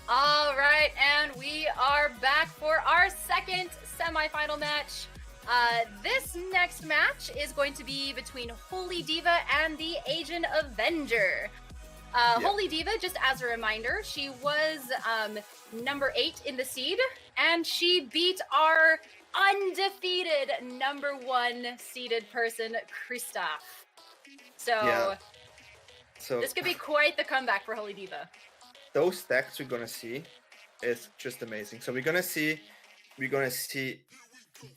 All right, and we are back for our second semifinal match. This next match is going to be between h0lydiva and the TheAsianAvenger. h0lydiva, just as a reminder, she was number 8 in the seed, and she beat our undefeated number 1 seeded person, Christoph. So this could be quite the comeback for h0lydiva. Those stacks we're gonna see is just amazing. So we're gonna see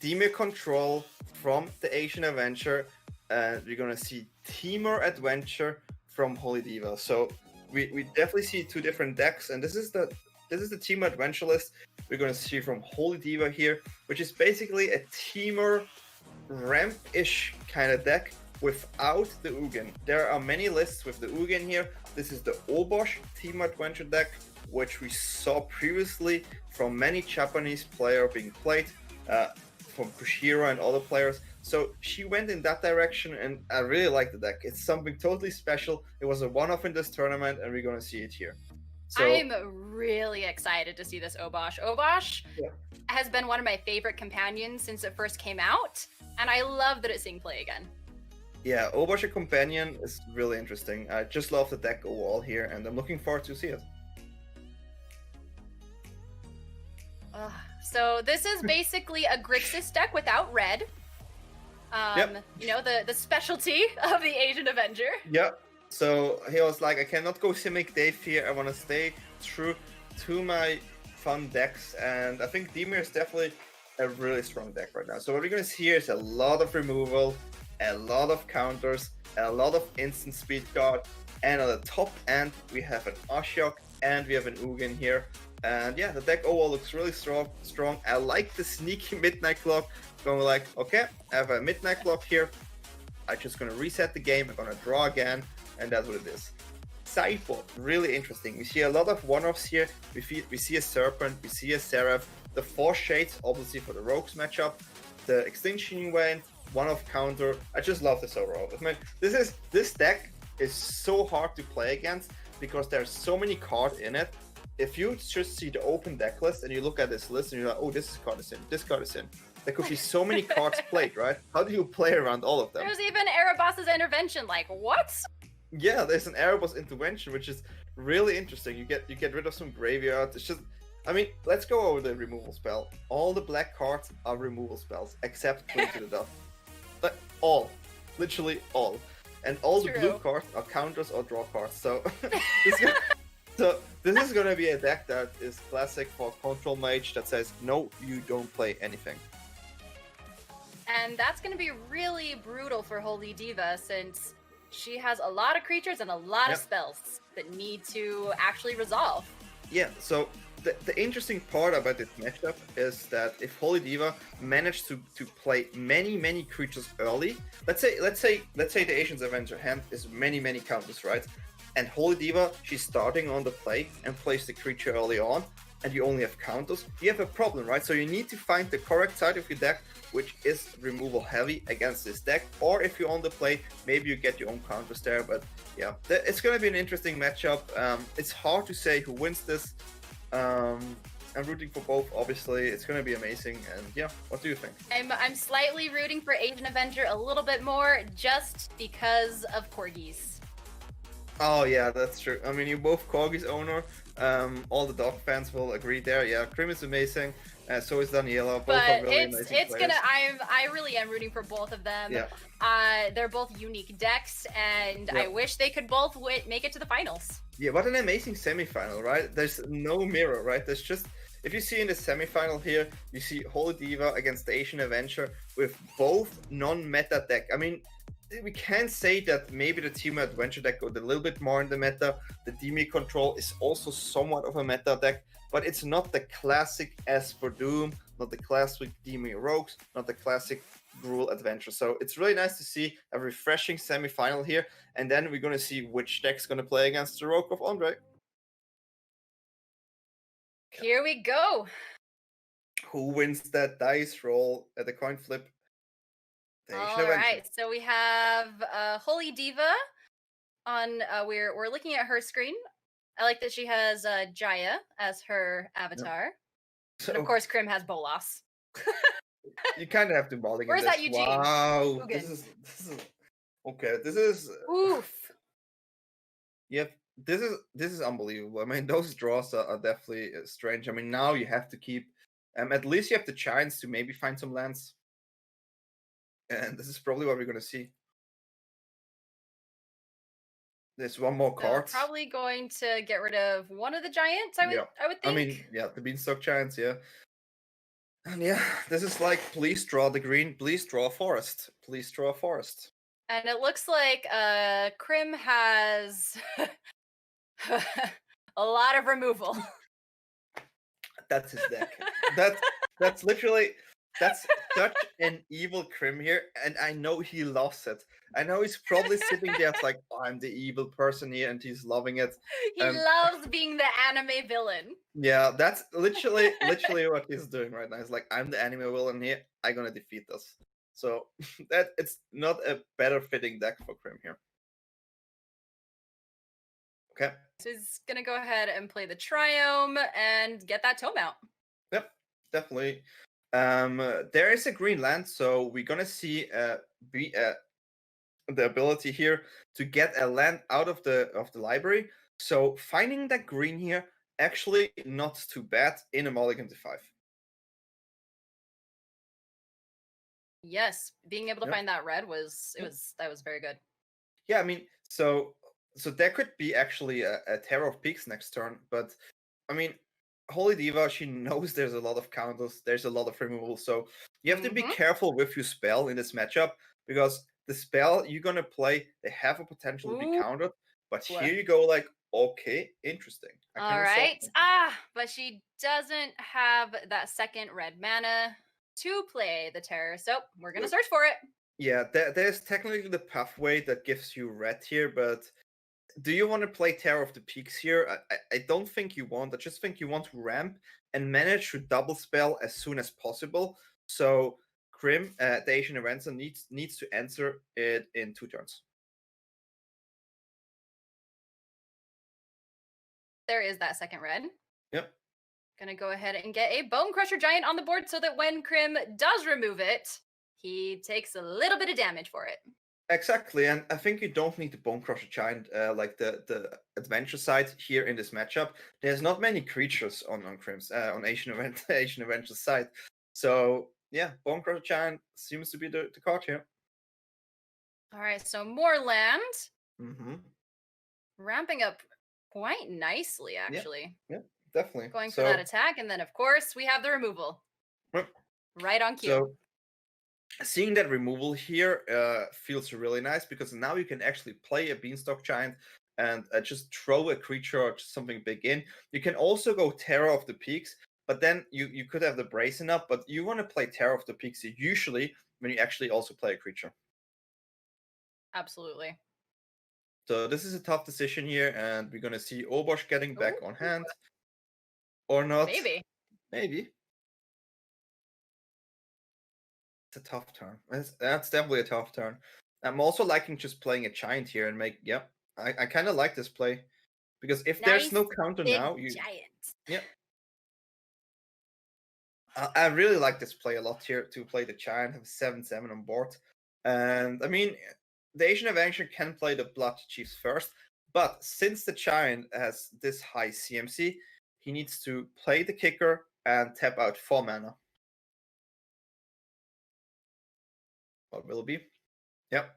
Demir Control from the TheAsianAvenger, and we're gonna see Teamer Adventure from h0lydiva. So we definitely see two different decks, and this is the Teamer Adventure list we're gonna see from h0lydiva here, which is basically a Teamer ramp-ish kind of deck without the Ugin. There are many lists with the Ugin here. This is the Obosh Team Adventure deck, which we saw previously from many Japanese players being played, from Kushiro and other players. So she went in that direction, and I really like the deck. It's something totally special. It was a one-off in this tournament, and we're going to see it here. So, I'm really excited to see this Obosh. Obosh has been one of my favorite companions since it first came out, and I love that it's seeing play again. Yeah, Obosh Companion is really interesting. I just love the deck overall here, and I'm looking forward to see it. So this is basically a Grixis deck without red. You know, the specialty of the TheAsianAvenger. Yep. So he was like, I cannot go Simic Dave here. I want to stay true to my fun decks, and I think Demir is definitely a really strong deck right now. So what we're going to see here is a lot of removal, a lot of counters, a lot of instant speed guard, and on the top end we have an Ashiok and we have an Ugin here. And yeah, the deck overall looks really strong. I like the sneaky Midnight Clock. Going like, okay, I have a Midnight Clock here. I'm just gonna reset the game. I'm gonna draw again, and that's what it is. Sideboard, really interesting. We see a lot of one-offs here. We see a Serpent, we see a Seraph, the 4 Shades, obviously for the Rogues matchup, the Extinction Event, one-off counter. I just love this overall. I mean, this deck is so hard to play against because there's so many cards in it. If you just see the open deck list and you look at this list and you're like, oh, this card is in, this card is in. There could be so many cards played, right? How do you play around all of them? There's even Erebos's Intervention, like, what? Yeah, there's an Erebos Intervention, which is really interesting. You get rid of some graveyard. It's just, I mean, let's go over the removal spell. All the black cards are removal spells, except Cling to the Dust. But all. Literally all. And all the blue cards are counters or draw cards. So this is gonna be a deck that is classic for Control Mage that says, no, you don't play anything. And that's gonna be really brutal for h0lydiva since she has a lot of creatures and a lot of spells that need to actually resolve. Yeah, so the interesting part about this matchup is that if h0lydiva managed to play many creatures early, let's say the TheAsianAvenger hand is many counters, right? And h0lydiva, she's starting on the play and plays the creature early on, and you only have counters, you have a problem, right? So you need to find the correct side of your deck, which is removal heavy against this deck, or if you're on the play, maybe you get your own counters there. But yeah, it's going to be an interesting matchup. It's hard to say who wins this. I'm rooting for both, obviously. It's going to be amazing, and yeah, what do you think? I'm slightly rooting for TheAsianAvenger a little bit more, just because of Corgis. Oh yeah, that's true. I mean, you're both Corgis owner. All the dog fans will agree there. Yeah, Krim is amazing. So is Daniela. Both are really amazing players. I really am rooting for both of them. Yeah. They're both unique decks, and I wish they could both make it to the finals. Yeah, what an amazing semifinal, right? There's no mirror, right? There's just, if you see in the semifinal here, you see h0lydiva against the TheAsianAvenger with both non-meta deck. I mean, we can say that maybe the Team Adventure deck got a little bit more in the meta. The Demir Control is also somewhat of a meta deck, but it's not the classic Esper Doom, not the classic Demir Rogues, not the classic Gruul Adventure. So it's really nice to see a refreshing semi-final here, and then we're going to see which deck's going to play against the Rogue of Andre. Here we go. Who wins that dice roll at the coin flip? All right, so we have h0lydiva on. We're looking at her screen. I like that she has Jaya as her avatar. So, And of course, Krim has Bolas. you kind of have to mulligan Where's this. that Eugene? Wow, Ugin. this is okay. This is Oof. Yep, this is unbelievable. I mean, those draws are definitely strange. I mean, now you have to keep. At least you have the chance to maybe find some lands, and this is probably what we're gonna see. There's one more So card. probably going to get rid of one of the giants. I would think. I mean, yeah, the Beanstalk Giants, yeah. And yeah, this is like, please draw the green, please draw a forest, please draw a forest. And it looks like Krim has a lot of removal. That's his deck. that's literally that's such an evil Krim here, and I know he loves it. I know he's probably sitting there, it's like, oh, I'm the evil person here, and he's loving it. He loves being the anime villain. Yeah, that's literally what he's doing right now. He's like, I'm the anime villain here. I'm gonna defeat this. So that it's not a better fitting deck for Krim here. Okay. So he's gonna go ahead and play the Triome and get that tome out. Yep, definitely. There is a green land, so we're gonna see the ability here to get a land out of the library. So finding that green here actually not too bad in a mulligan to 5. Yes, being able to find that red was very good. Yeah, I mean, so there could be actually a Terror of Peaks next turn, but I mean, h0lydiva, she knows there's a lot of counters, there's a lot of removal, so you have to be careful with your spell in this matchup, because the spell you're gonna play, they have a potential to be countered, but here you go, like, okay, interesting. All right. But she doesn't have that second red mana to play the terror, so we're gonna search for it. Yeah, there's technically the pathway that gives you red here, but do you want to play Terror of the Peaks here? I don't think you want. I just think you want to ramp and manage to double spell as soon as possible. So Krim, the TheAsianAvenger, needs to answer it in 2 turns. There is that second red. Yep. Gonna go ahead and get a Bone Crusher Giant on the board so that when Krim does remove it, he takes a little bit of damage for it. Exactly, and I think you don't need the Bone Crusher Giant like the adventure side here in this matchup. There's not many creatures on Krim's on TheAsianAvenger's side. So yeah, Bone Crusher Giant seems to be the card here. All right, so more land. Mm-hmm. Ramping up quite nicely, actually. Yeah, definitely. Going for that attack, and then of course we have the removal. Right on cue. So seeing that removal here feels really nice, because now you can actually play a Beanstalk Giant and just throw a creature or just something big in. You can also go Terror of the Peaks, but then you could have the Brazen up, but you want to play Terror of the Peaks usually when you actually also play a creature. Absolutely. So this is a tough decision here, and we're going to see Obosh getting back on hand. Or not. Maybe. Maybe. It's a tough turn. That's definitely a tough turn. I'm also liking just playing a giant here and make, yep. I kind of like this play, because if there's no counter now, you giant. Yep. I really like this play a lot here, to play the giant, have 7/7 on board. And I mean, the TheAsianAvenger can play the Blood Chiefs first, but since the giant has this high CMC, he needs to play the kicker and tap out 4 mana. What will it be? Yep.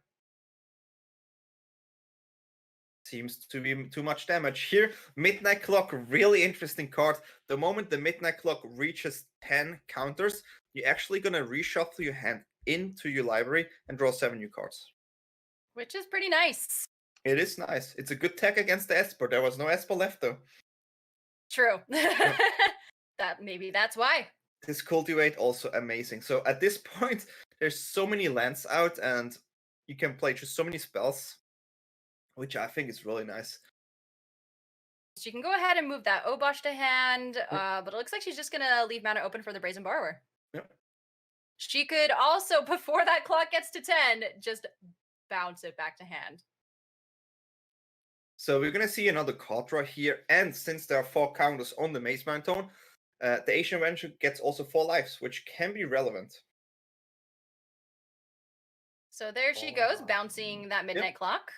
Seems to be too much damage. Here, Midnight Clock, really interesting card. The moment the Midnight Clock reaches 10 counters, you're actually going to reshuffle your hand into your library and draw 7 new cards. Which is pretty nice. It is nice. It's a good tech against the Esper. There was no Esper left, though. True. Maybe that's why. This Cultivate, also amazing. So at this point, there's so many lands out, and you can play just so many spells, which I think is really nice. She can go ahead and move that Obosh to hand, but it looks like she's just going to leave mana open for the Brazen Borrower. Yep. She could also, before that clock gets to 10, just bounce it back to hand. So we're going to see another card draw here. And since there are 4 counters on the Maze Mountain, the TheAsianAvenger gets also 4 lives, which can be relevant. So there she goes, bouncing that midnight clock.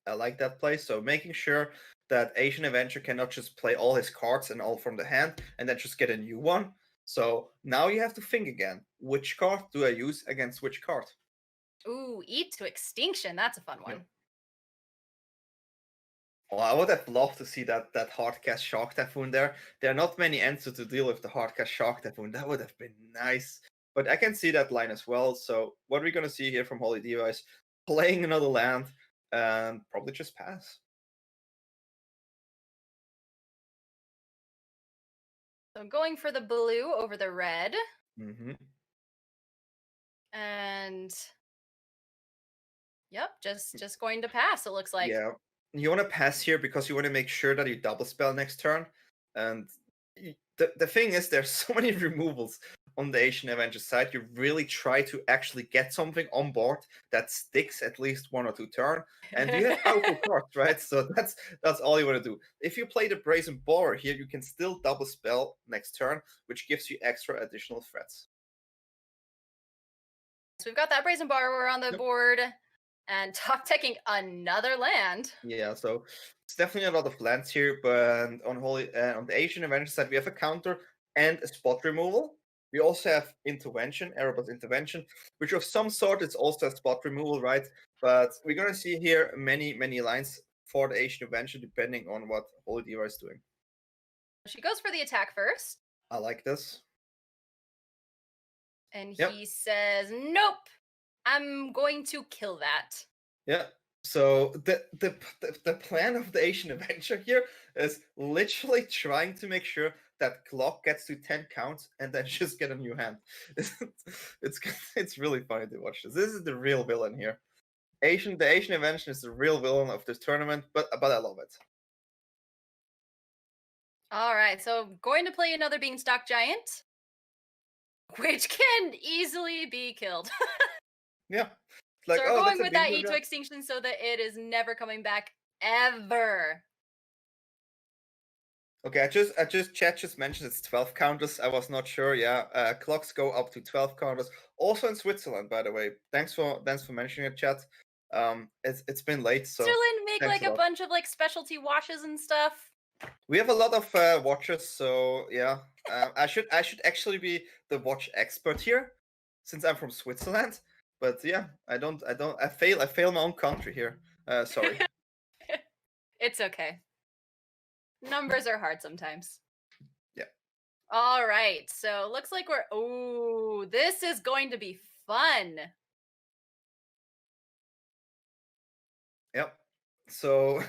I like that play. So making sure that TheAsianAvenger cannot just play all his cards and all from the hand and then just get a new one. So now you have to think again. Which card do I use against which card? Ooh, Eat to Extinction. That's a fun one. Yep. Well, I would have loved to see that Hardcast Shark Typhoon there. There are not many answers to deal with the Hardcast Shark Typhoon. That would have been nice. But I can see that line as well. So what we're going to see here from h0lydiva is playing another land and probably just pass. So going for the blue over the red. Mm-hmm. And yep, just going to pass, it looks like. Yeah. You want to pass here because you want to make sure that you double spell next turn. And the thing is, there's so many removals on the TheAsianAvenger side. You really try to actually get something on board that sticks at least 1 or 2 turns. And you have powerful cards, right? So that's all you want to do. If you play the Brazen Borer here, you can still double spell next turn, which gives you extra additional threats. So we've got that Brazen Borrower on the board. And top decking another land. Yeah, so it's definitely a lot of lands here, but on the TheAsianAvenger side, we have a counter and a spot removal. We also have intervention, Erebos intervention, which of some sort is also a spot removal, right? But we're gonna see here many lines for the TheAsianAvenger depending on what h0lydiva is doing. She goes for the attack first. I like this. And he says, nope, I'm going to kill that. Yeah. So the plan of the TheAsianAvenger here is literally trying to make sure that clock gets to 10 counts and then just get a new hand. It's really funny to watch this. This is the real villain here. The TheAsianAvenger is the real villain of this tournament, but I love it. All right, so going to play another Beanstalk Giant, which can easily be killed. Yeah. Like, so we're going with that Eat to Extinction so that it is never coming back ever. Okay, chat just mentioned it's 12 counters. I was not sure. Yeah, clocks go up to 12 counters. Also in Switzerland, by the way. Thanks for mentioning it, chat. It's been late, so Switzerland make like a bunch of like specialty watches and stuff. We have a lot of watches, so yeah. I should actually be the watch expert here, since I'm from Switzerland. But yeah, I fail my own country here. Sorry. It's okay. Numbers are hard sometimes. Yeah. All right. So looks like this is going to be fun. Yep. So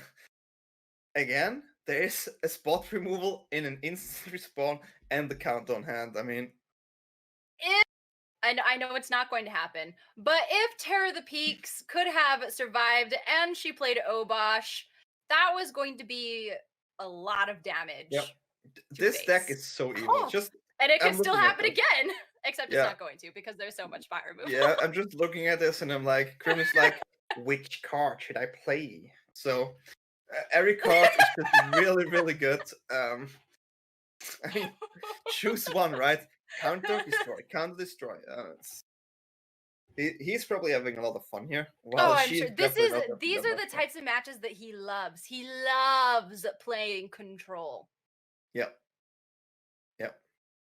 again, there is a spot removal in an instant respawn and the countdown hand. I mean, I know it's not going to happen, but if Terror the Peaks could have survived and she played Obosh, that was going to be a lot of damage. Yep. This deck is so evil. And it can still happen again, except it's not going to because there's so much fire removal. Yeah, I'm just looking at this and I'm like, Grim is like, which card should I play? So every card is just really, really good. I mean, choose one, right? Counter destroy. He's probably having a lot of fun here. I'm sure. These are the types of matches that he loves. He loves playing control. Yep.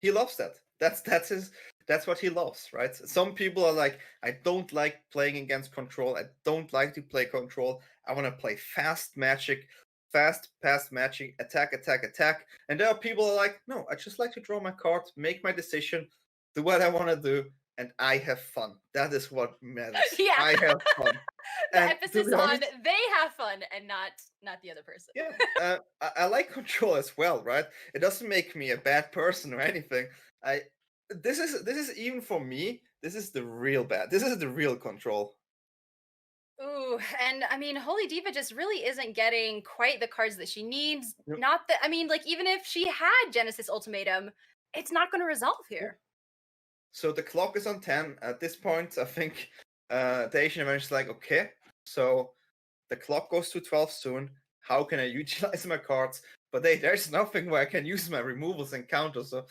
He loves that. That's what he loves, right? Some people are like, I don't like playing against control. I don't like to play control. I want to play fast magic, fast matching, attack. And there are people who are like, no, I just like to draw my cards, make my decision, do what I want to do, and I have fun. That is what matters. Yeah. I have fun. The emphasis on they have fun and not the other person. Yeah, I like control as well, right? It doesn't make me a bad person or anything. This is even for me. This is the real bad. This is the real control. Ooh, and I mean, h0lydiva just really isn't getting quite the cards that she needs. Yep. Not that, I mean, like, even if she had Genesis Ultimatum, it's not going to resolve here. So the clock is on 10. At this point, I think the TheAsianAvenger is like, okay, so the clock goes to 12 soon. how can I utilize my cards? But there's nothing where I can use my removals and counters, so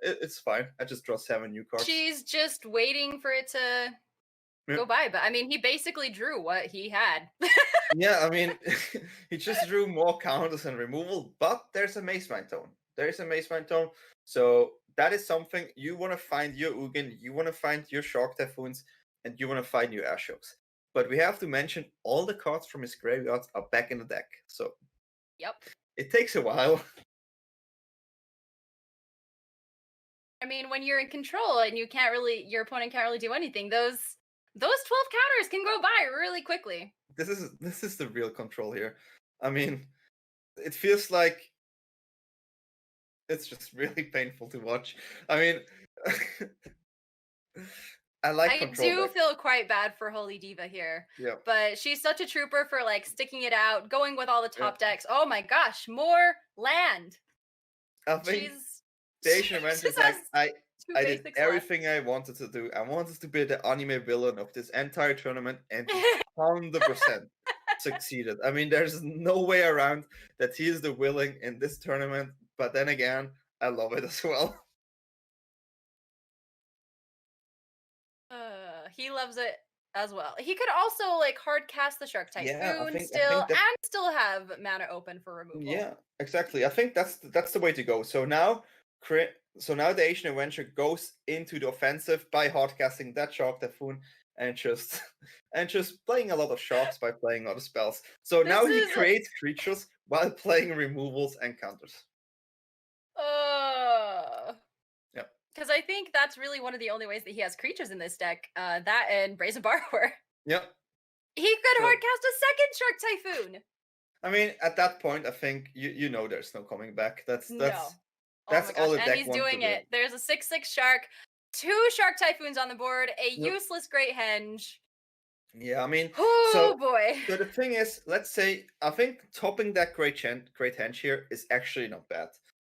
it's fine. I just draw 7 new cards. She's just waiting for it to go by, but I mean, he basically drew what he had. Yeah, I mean, he just drew more counters and removal, but there's a Mace Mind Tone. There's a Mace Mind Tone, so that is something you want to find your Ugin, you want to find your Shark Typhoons, and you want to find your Ashokes. But we have to mention all the cards from his graveyard are back in the deck, so yep. It takes a while. I mean, when you're in control and your opponent can't really do anything, those 12 counters can go by really quickly. This is the real control here. I mean, it feels like it's just really painful to watch. I mean, I do feel quite bad for h0lydiva here. Yeah. But she's such a trooper for like sticking it out, going with all the top decks. Oh my gosh, more land. I think TheAsianAvenger is like I did everything I wanted to do. I wanted to be the anime villain of this entire tournament, and 100% succeeded. I mean, there's no way around that he is the villain in this tournament. But then again, I love it as well. He loves it as well. He could also like hard cast the Shark Typhoon still have mana open for removal. Yeah, exactly. I think that's the way to go. So now TheAsianAvenger goes into the offensive by hard casting that Shark Typhoon and just playing a lot of sharks by playing other spells. So now he creates creatures while playing removals and counters. Yeah. Because I think that's really one of the only ways that he has creatures in this deck. That and Brazen Borrower. Yep. He could hard cast a second Shark Typhoon. I mean, at that point, I think you know there's no coming back. That's all the deck and he's doing it. There's a 6/6 shark, 2 Shark Typhoons on the board, a useless Great Henge. Yeah, I mean, boy. So the thing is, let's say I think topping that Great Henge here is actually not bad,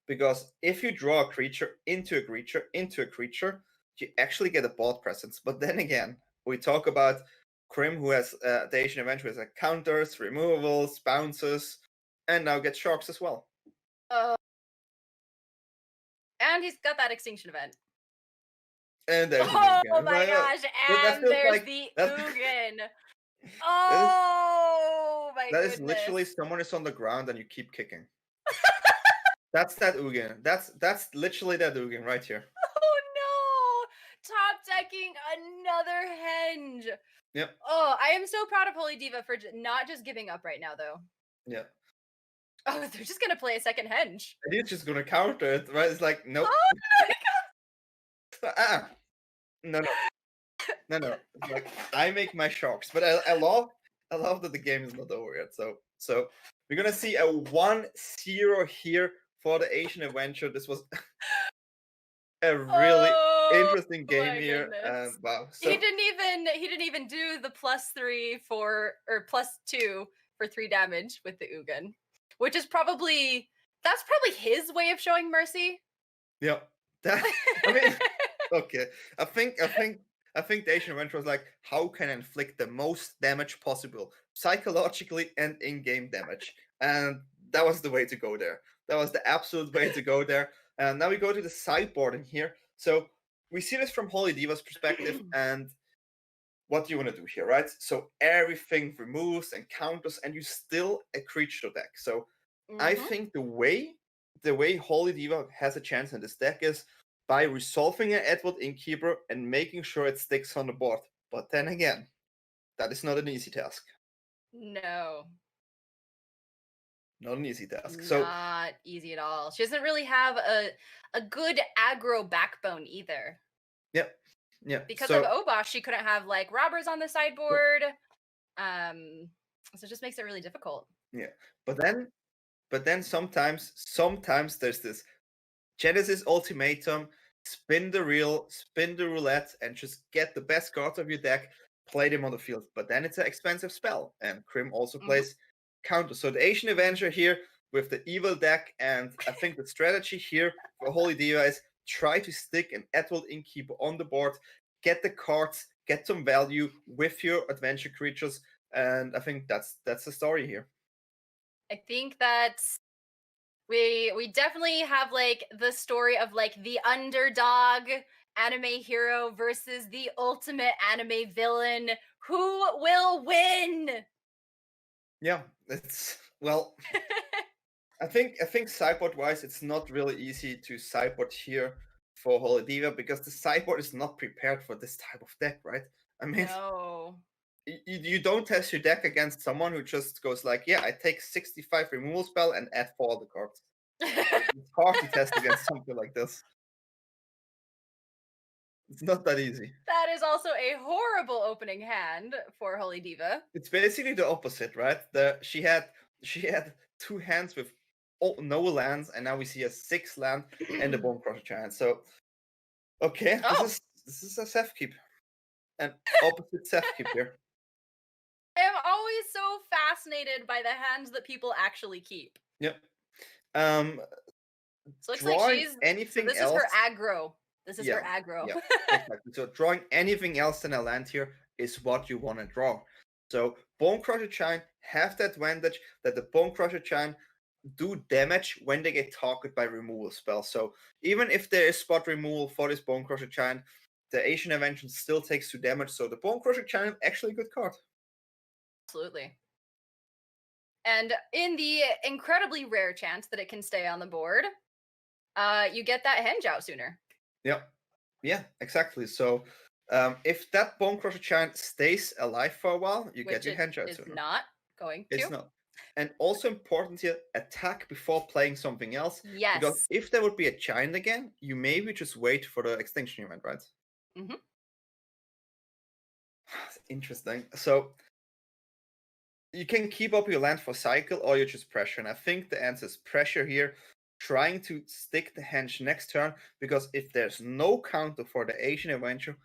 because if you draw a creature into a creature, you actually get a board presence. But then again, we talk about Krim, who has TheAsianAvenger, who has counters, removals, bounces, and now gets sharks as well. And he's got that Extinction Event. And there's oh my gosh! And there's the Ugin. Oh my goodness! That is literally someone is on the ground and you keep kicking. That's that Ugin. That's literally that Ugin right here. Oh no! Top decking another Henge. Yep. Oh, I am so proud of h0lydiva for not just giving up right now, though. Yeah. Oh, they're just gonna play a second Henge. And he's just gonna counter it, right? It's like, nope. Oh my god! No. It's like, I make my sharks, but I love that the game is not over yet. So we're gonna see a 1-0 here for TheAsianAvenger. This was a really interesting game here. And wow. So, he didn't even do the +2 for 3 damage with the Ugin, which is probably his way of showing mercy. Yeah. I mean, okay. I think TheAsianAvenger was like, how can I inflict the most damage possible, psychologically and in-game damage? And that was the way to go there. That was the absolute way to go there. And now we go to the sideboarding here. So we see this from h0lydiva's perspective, and what do you want to do here, right? So everything removes and counters, and you still a creature deck. So I think the way h0lydiva has a chance in this deck is by resolving an Edward Innkeeper and making sure it sticks on the board. But then again, that is not an easy task. No. Not an easy task. Not easy at all. She doesn't really have a good aggro backbone either. Yep. Yeah. Because of Obosh, she couldn't have like robbers on the sideboard. So it just makes it really difficult. Yeah. But then sometimes there's this Genesis Ultimatum, spin the reel, spin the roulette, and just get the best cards of your deck, play them on the field. But then it's an expensive spell, and Krim also plays counter. So TheAsianAvenger here with the evil deck, and I think the strategy here for h0lydiva is try to stick an Edward Innkeeper on the board, get the cards, get some value with your adventure creatures, and I think that's the story here. I think that we definitely have like the story of like the underdog anime hero versus the ultimate anime villain. Who will win? Yeah, it's well. I think sideboard wise, it's not really easy to sideboard here for h0lydiva because the sideboard is not prepared for this type of deck, right? I mean, No. you don't test your deck against someone who just goes like, yeah, I take 65 removal spell and add 4 other cards. It's hard to test against something like this. It's not that easy. That is also a horrible opening hand for h0lydiva. It's basically the opposite, right? She had 2 hands with no lands, and now we see a 6 land and a Bone Crusher Giant. So okay, Oh, this is a Seth keep. An opposite Seth keep here. I am always so fascinated by the hands that people actually keep. Yep. Um So it looks like drawing so anything this is else. her aggro. This is her Yeah, aggro. yeah, exactly. So drawing anything else than a land here is what you want to draw. So Bone Crusher Giant have the advantage that the Bone Crusher Giant do damage when they get targeted by removal spells. So even if there is spot removal for this Bone Crusher Giant, the TheAsianAvenger still takes 2 damage. So the Bone Crusher Giant actually a good card. Absolutely. And in the incredibly rare chance that it can stay on the board, you get that henge out sooner. Yep. Yeah, exactly. So if that Bone Crusher Giant stays alive for a while, you get Which your it hand out is sooner. not going to. It's not. And also important here, attack before playing something else. Because Yes. if there would be a giant again, you maybe just wait for the extinction event, right? Mm-hmm. Interesting. So you can keep up your land for cycle or you just pressure. And I think the answer is pressure here, trying to stick the henge next turn, because if there's no counter for the TheAsianAvenger,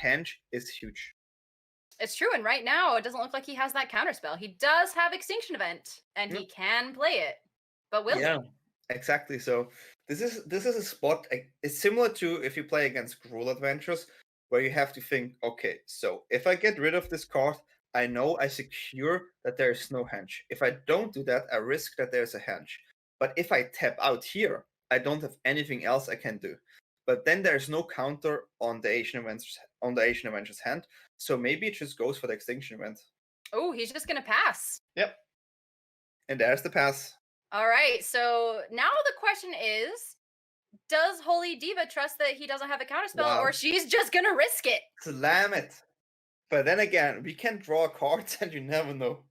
henge is huge. It's true, and right now it doesn't look like he has that counterspell. He does have Extinction Event, and Yep. he can play it, but will Yeah, he? exactly. So this is a spot. It's similar to if you play against Gruul Adventures, where you have to think, okay, so if I get rid of this card, I know I secure that there is no henge. If I don't do that, I risk that there's a henge. But if I tap out here, I don't have anything else I can do. But then there's no counter on the TheAsianAvenger's hand, so maybe it just goes for the extinction event. Oh, he's just gonna pass. Yep. And there's the pass. All right, so now the question is, does h0lydiva trust that he doesn't have a counterspell, Wow. or she's just gonna risk it? Slam it. But then again, we can draw cards and you never know.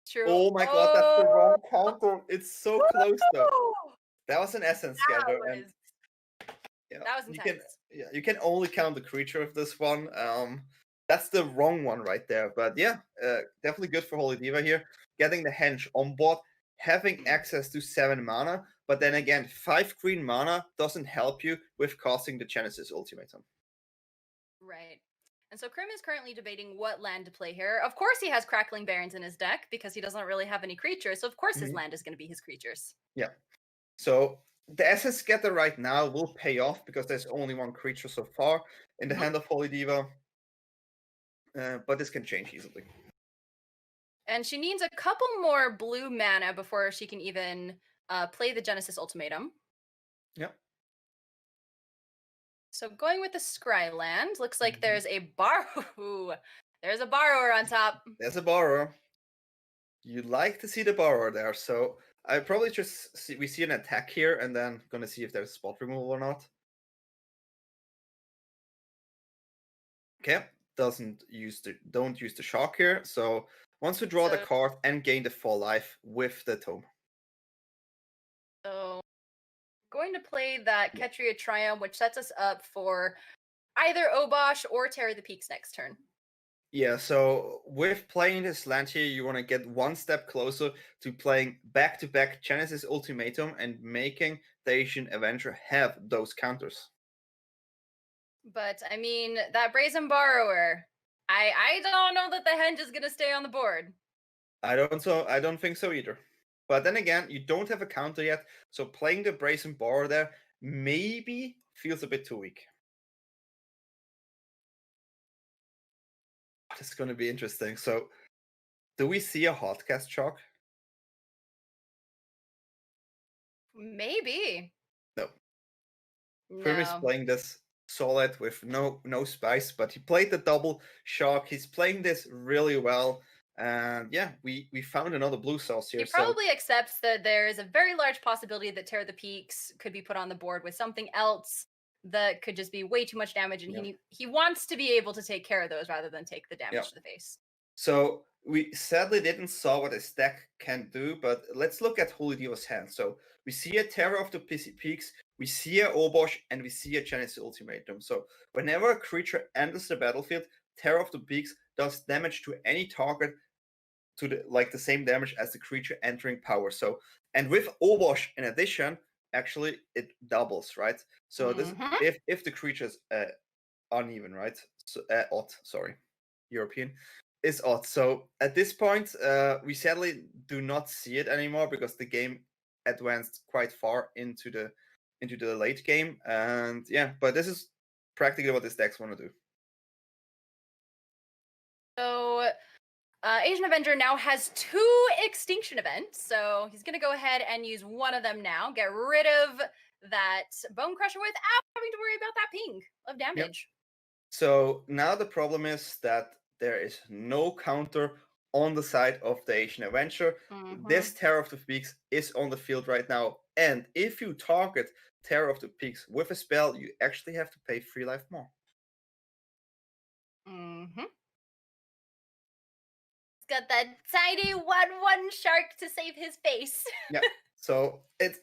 True. Oh my god, that's the wrong counter. It's so close though. Woo! That was an essence That scatter, and was yeah, that was you can intense. you can only count the creature of this one. That's the wrong one right there. But yeah, definitely good for h0lydiva here. Getting the henge on board, having access to 7 mana, but then again, 5 green mana doesn't help you with casting the Genesis Ultimatum. Right. And so Krim is currently debating what land to play here. Of course, he has Crackling Barrens in his deck because he doesn't really have any creatures. So of course, his Mhm. land is going to be his creatures. Yeah. So the essence scatter right now will pay off because there's only 1 creature so far in the Mhm. hand of h0lydiva. But this can change easily. And she needs a couple more blue mana before she can even play the Genesis Ultimatum. Yep. So going with the Scry land, looks like Mhm. there's a borrow. There's a borrower on top. There's a borrower. You'd like to see the borrower there, so I probably just we see an attack here and then gonna see if there's spot removal or not. Okay, don't use the shock here. So once we draw the So, card and gain the 4 life with the tome. so going to play that Yeah. Ketria Triumph, which sets us up for either Obosh or Terror the Peaks next turn. Yeah, so with playing this land here, you want to get one step closer to playing back-to-back Genesis Ultimatum and making the TheAsianAvenger have those counters. But I mean, that Brazen Borrower, I don't know that the henge is gonna stay on the board. I don't think so either. But then again, you don't have a counter yet, so playing the Brazen Borrower there maybe feels a bit too weak. It's going to be interesting. So, do we see a Hotcast shock? Maybe. No. Prim is No. playing this solid with no spice, but he played the double shock. He's playing this really well. And yeah, we found another blue sauce here. He So probably accepts that there is a very large possibility that Tear the Peaks could be put on the board with something else that could just be way too much damage, and yeah, he wants to be able to take care of those rather than take the yeah. damage to the face. So we sadly didn't saw what his deck can do, but let's look at h0lydiva's hand. So we see a Terror of the Peaks, we see a Obosh, and we see a Genesis Ultimatum. So whenever a creature enters the battlefield, Terror of the Peaks does damage to any target to the same damage as the creature entering power. So, and with Obosh in addition, actually it doubles, right? So this if the creature is uneven, right? So odd, sorry, European is odd. So at this point, we sadly do not see it anymore because the game advanced quite far into the late game, and yeah, but this is practically what this deck's want to do. So Asian Avenger now has 2 extinction events, so he's going to go ahead and use one of them now, get rid of that Bone Crusher without having to worry about that ping of damage. Yep. So now the problem is that there is no counter on the side of the Asian Avenger. This Terror of the Peaks is on the field right now, and if you target Terror of the Peaks with a spell, you actually have to pay 3 life more. Got that tiny 1/1 shark to save his face. Yeah. So if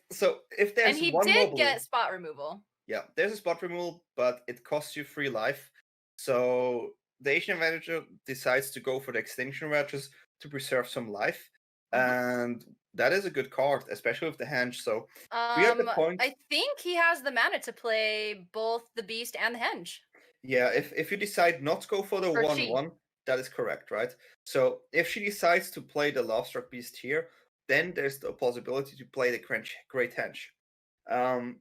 there's and he one did more get spot removal. Yeah, there's a spot removal, but it costs you 3 life. So the Asian Avenger decides to go for the Extinction Wedges to preserve some life. And that is a good card, especially with the Henge. So we are at the point. I think he has the mana to play both the Beast and the Henge. Yeah, if you decide not to go for the 1/1, that is correct, right? So if she decides to play the Lovestruck Beast here, then there's the possibility to play the Great Henge.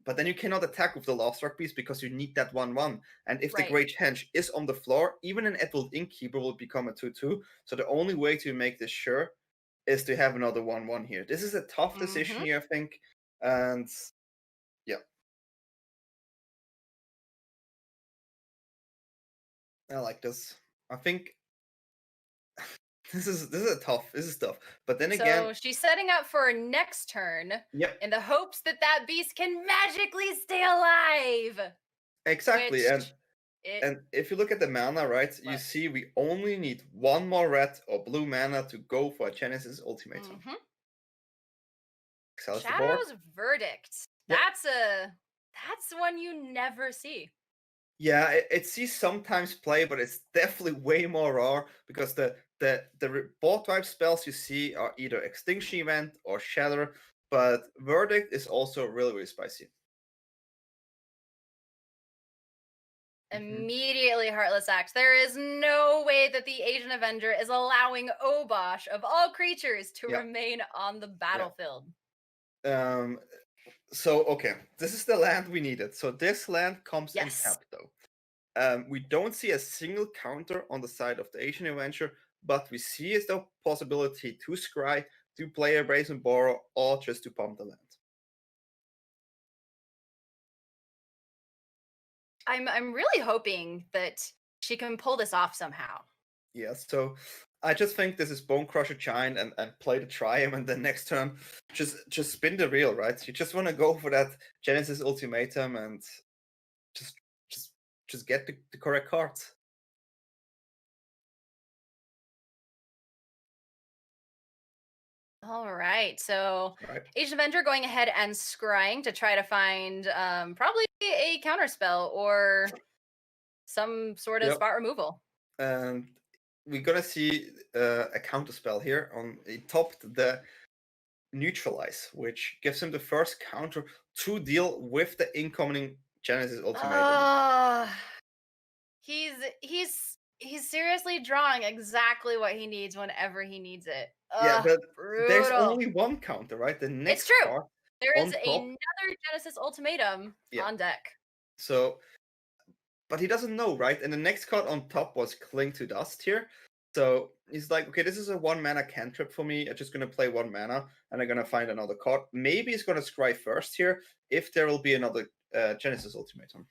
But then you cannot attack with the Lovestruck Beast because you need that 1/1. And if the Great Henge is on the floor, even an Edward Innkeeper will become a 2/2. So the only way to make this sure is to have another 1/1 here. This is a tough decision here, I think. And yeah. I like this. I think this is tough. But then again, so she's setting up for next turn. Yep. In the hopes that that beast can magically stay alive. Exactly, and if you look at the mana, right, you see we only need 1 more red or blue mana to go for a Genesis Ultimatum. Shadow's Verdict. Yep. That's one you never see. Yeah, it sees sometimes play, but it's definitely way more rare because the board type spells you see are either Extinction Event or Shatter, but Verdict is also really, really spicy. Immediately Heartless Axe. There is no way that the Asian Avenger is allowing Obosh, of all creatures, to remain on the battlefield. So, okay, this is the land we needed. So this land comes in tap, though. We don't see a single counter on the side of the Asian Avenger, but we see the possibility to scry, to play a Brazen Borrow, or just to pump the land. I'm really hoping that she can pull this off somehow. Yes, so I just think this is Bone Crusher Giant and play the Triumph, and then next turn just spin the reel, right? You just want to go for that Genesis Ultimatum and just get the correct cards. All right, so Asian Avenger going ahead and scrying to try to find probably a counterspell or some sort of spot removal. And we're gonna see a counterspell here on top the Neutralize, which gives him the first counter to deal with the incoming Genesis Ultimatum. He's seriously drawing exactly what he needs whenever he needs it. Yeah, but brutal. There's only one counter, right? The next it's true. card there is another Genesis Ultimatum on deck. So, but he doesn't know, right? And the next card on top was Cling to Dust here. So he's like, okay, this is a 1-mana cantrip for me. I'm just gonna play 1 mana, and I'm gonna find another card. Maybe he's gonna scry first here if there will be another Genesis Ultimatum.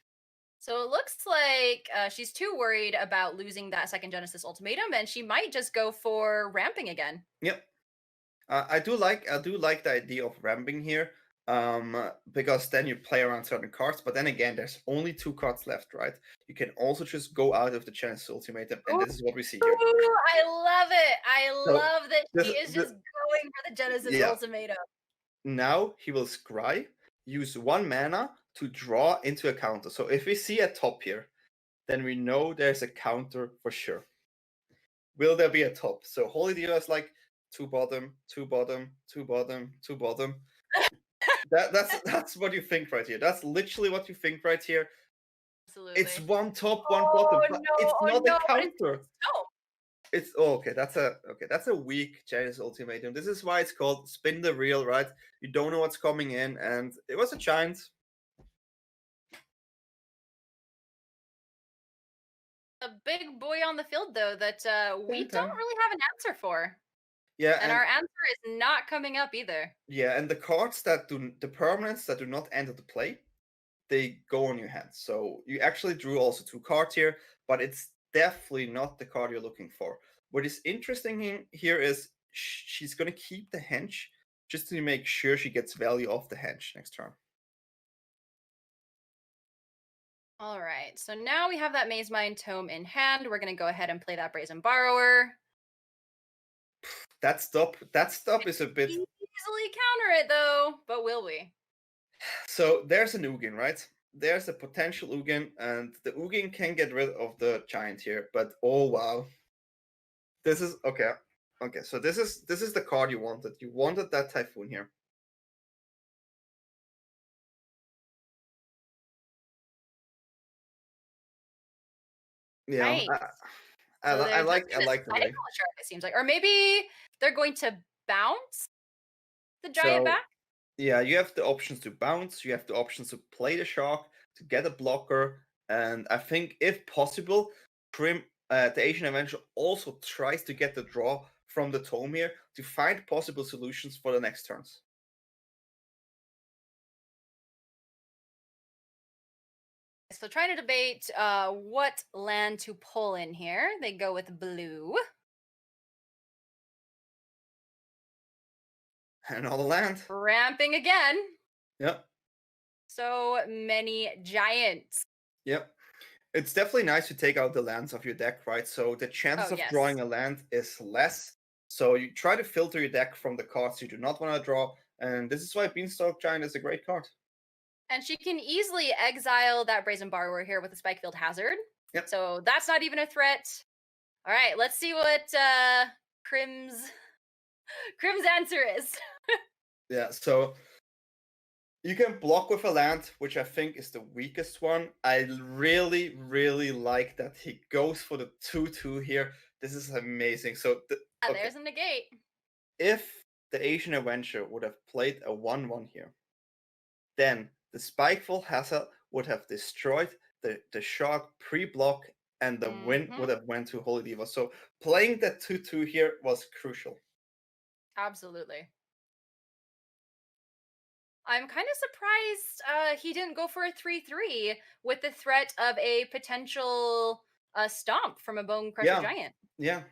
So it looks like she's too worried about losing that second Genesis Ultimatum, and she might just go for ramping again. Yep. I do like the idea of ramping here, because then you play around certain cards. But then again, there's only 2 cards left, right? You can also just go out of the Genesis Ultimatum, and this is what we see here. Ooh, I love it. I So, love that this- he is just going for the Genesis Yeah. Ultimatum. Now he will scry, use 1 mana to draw into a counter. So if we see a top here, then we know there's a counter for sure. Will there be a top? So h0lydiva is like 2 bottom, 2 bottom, 2 bottom, 2 bottom. That's what you think right here. That's literally what you think right here. Absolutely. It's 1 top, 1 bottom. But it's not a counter. It's okay. That's a weak Genesis Ultimatum. This is why it's called spin the reel, right? You don't know what's coming in, and it was a giant. A big boy on the field, though, that we Time. don't really have an answer for. Yeah, and our answer is not coming up either. Yeah, and the cards the permanents that do not enter the play, they go on your hands. So you actually drew also 2 cards here, but it's definitely not the card you're looking for. What is interesting here is she's going to keep the hench just to make sure she gets value off the hench next turn. All right, so now we have that Maze Mind Tome in hand. We're going to go ahead and play that Brazen Borrower. That stop is a bit... Easily counter it, though, but will we? So there's an Ugin, right? There's a potential Ugin, and the Ugin can get rid of the giant here, but oh wow. This is... Okay, so this is the card you wanted. You wanted that Typhoon here. Yeah, right. I like the way. It seems like, or maybe they're going to bounce the giant back. Yeah, you have the options to bounce. You have the options to play the shark, to get a blocker, and I think if possible, the TheAsianAvenger also tries to get the draw from the tome here to find possible solutions for the next turns. So trying to debate what land to pull in here. They go with blue. Another land. Ramping again. Yep. So many giants. Yep. It's definitely nice to take out the lands of your deck, right? So the chances of drawing a land is less. So you try to filter your deck from the cards you do not want to draw. And this is why Beanstalk Giant is a great card. And she can easily exile that Brazen Borrower here with a Spikefield Hazard. Yep. So that's not even a threat. All right, let's see what Crim's answer is. Yeah, so you can block with a land, which I think is the weakest one. I really, really like that he goes for the 2/2 here. This is amazing. So there's a negate. If the TheAsianAvenger would have played a 1/1 here, then the Spikefield Hazard would have destroyed the shark pre-block, and the win would have went to h0lydiva. So playing that 2/2 here was crucial. Absolutely. I'm kind of surprised he didn't go for a 3/3 with the threat of a potential stomp from a Bone Crusher Giant. Yeah,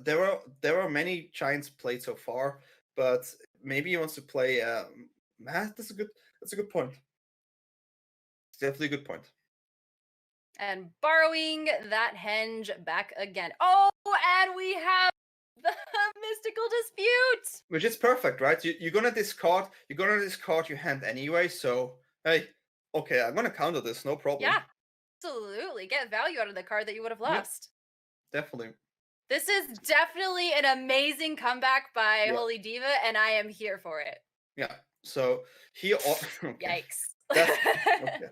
there are many giants played so far, but maybe he wants to play. That's a good point. It's definitely a good point. And borrowing that henge back again. Oh, and we have the Mystical Dispute, which is perfect, right? You're gonna discard your hand anyway. So hey, okay, I'm gonna counter this, no problem. Yeah, absolutely. Get value out of the card that you would have lost. Yeah, definitely. This is definitely an amazing comeback by h0lydiva, and I am here for it. Yeah. So he. Okay. Yikes. Okay.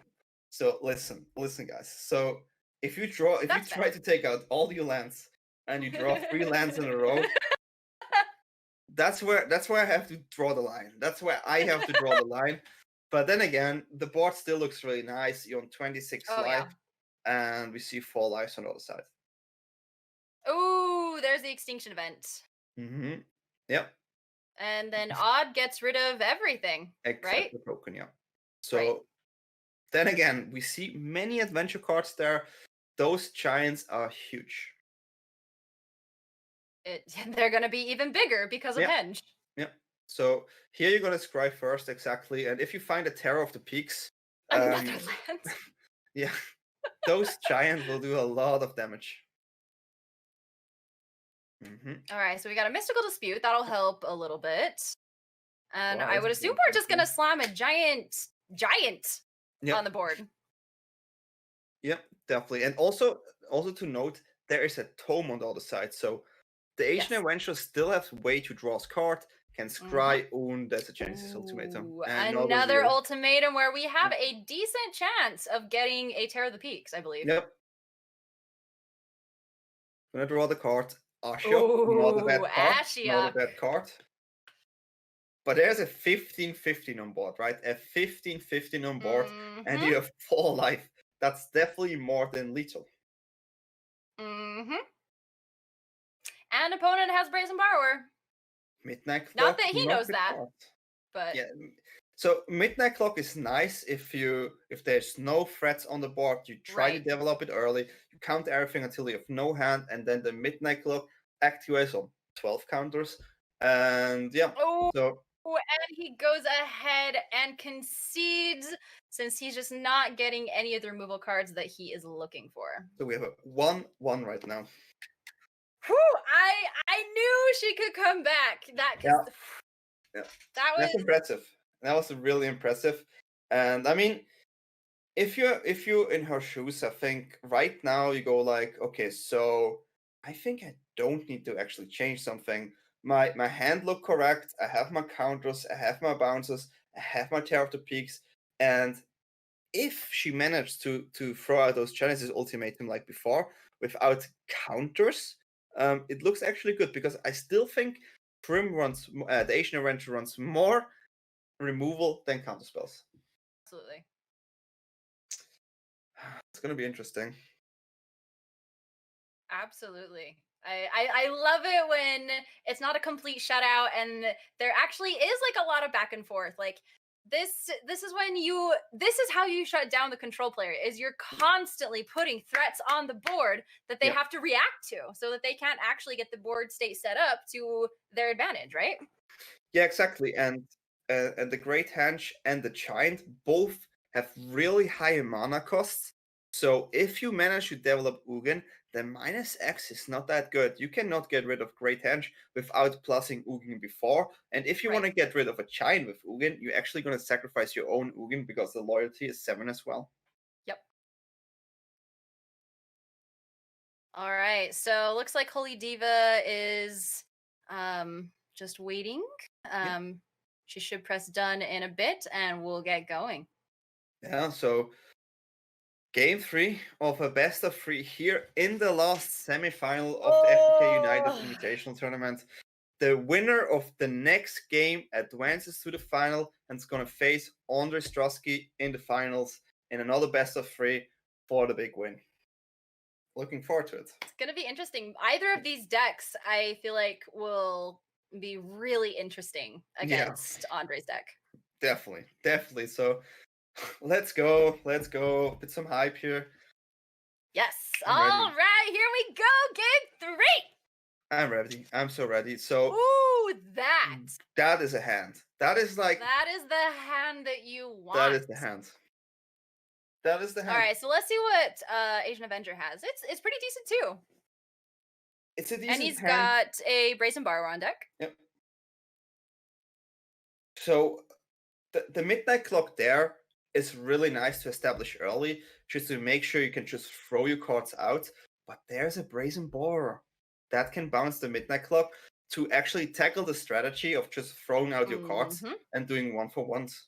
So listen, guys. So if you try to take out all your lands and you draw 3 lands in a row, that's where I have to draw the line. That's where I have to draw the line. But then again, the board still looks really nice. You're on 26 life, and we see 4 lives on the other side. Ooh, Ooh, there's the extinction event. Mm-hmm. Yep. And then Odd gets rid of everything, Except right? the token, yeah. So Right. then again, we see many adventure cards there. Those giants are huge. They're going to be even bigger because of Yeah. Henge. Yeah. So here you're gonna scry first, exactly. And if you find a Terror of the Peaks, Another land. yeah, those giants will do a lot of damage. Mm-hmm. All right, so we got a Mystical Dispute. That'll help a little bit. And Wow, I this would is assume really we're just going to interesting. slam a giant Yep. on the board. Yep, definitely. And also to note, there is a tome on the other side. So the Asian Avenger still has way to draw his card, can scry, there's a Genesis Ultimatum. Ooh, And another ultimatum where we have a decent chance of getting a Terror of the Peaks, I believe. Yep. Gonna draw the card. Ashio, not a bad card. Ashia. Not a bad card. But there's a 15-15 on board, right? A 15-15 on board, and you have 4 life. That's definitely more than lethal. Mm-hmm. And opponent has Brazen Borrower. Midnight Clock. Not that he knows that, card. but yeah. So Midnight Clock is nice if there's no threats on the board. You try to develop it early. You count everything until you have no hand, and then the Midnight Clock activates on 12 counters. And yeah. So. And he goes ahead and concedes since he's just not getting any of the removal cards that he is looking for. So we have a 1-1 right now. Whew, I knew she could come back. That was impressive. That was really impressive. And I mean, if you're in her shoes, I think right now you go like, okay, so I think I don't need to actually change something. My hand look correct. I have my counters. I have my bounces. I have my Terror of the Peaks. And if she managed to throw out those Genesis Ultimatum like before without counters, it looks actually good because I still think Prim runs the Asian Avenger runs more removal than counter spells. Absolutely. It's gonna be interesting. Absolutely. I love it when it's not a complete shutout and there actually is like a lot of back and forth. Like this is how you shut down the control player is you're constantly putting threats on the board that they have to react to so that they can't actually get the board state set up to their advantage, right? Yeah, exactly. And the Great Henge and the Giant both have really high mana costs. So if you manage to develop Ugin, the -X is not that good. You cannot get rid of Great Henge without plussing Ugin before. And if you want to get rid of a Giant with Ugin, you're actually going to sacrifice your own Ugin because the loyalty is 7 as well. Yep. All right. So looks like h0lydiva is just waiting. She should press done in a bit and we'll get going. Yeah, so Game 3 of a best of 3 here in the last semi-final of the F2K United Invitational Tournament. The winner of the next game advances to the final and is going to face Andrei Strosky in the finals in another best of 3 for the big win. Looking forward to it. It's going to be interesting. Either of these decks, I feel like, will be really interesting against Andrei's deck. Definitely. So let's go. Put some hype here. Yes. All right, here we go. Game 3. I'm ready. I'm so ready. So ooh, that is a hand. That is the hand that you want. That is the hand. All right, so let's see what Asian Avenger has. It's pretty decent too. It's a decent hand. And he's hand. got a Brazen Borrower on deck. Yep. So the Midnight Clock there is really nice to establish early, just to make sure you can just throw your cards out. But there's a Brazen Borrower that can bounce the Midnight Clock to actually tackle the strategy of just throwing out your cards and doing 1-for-1s.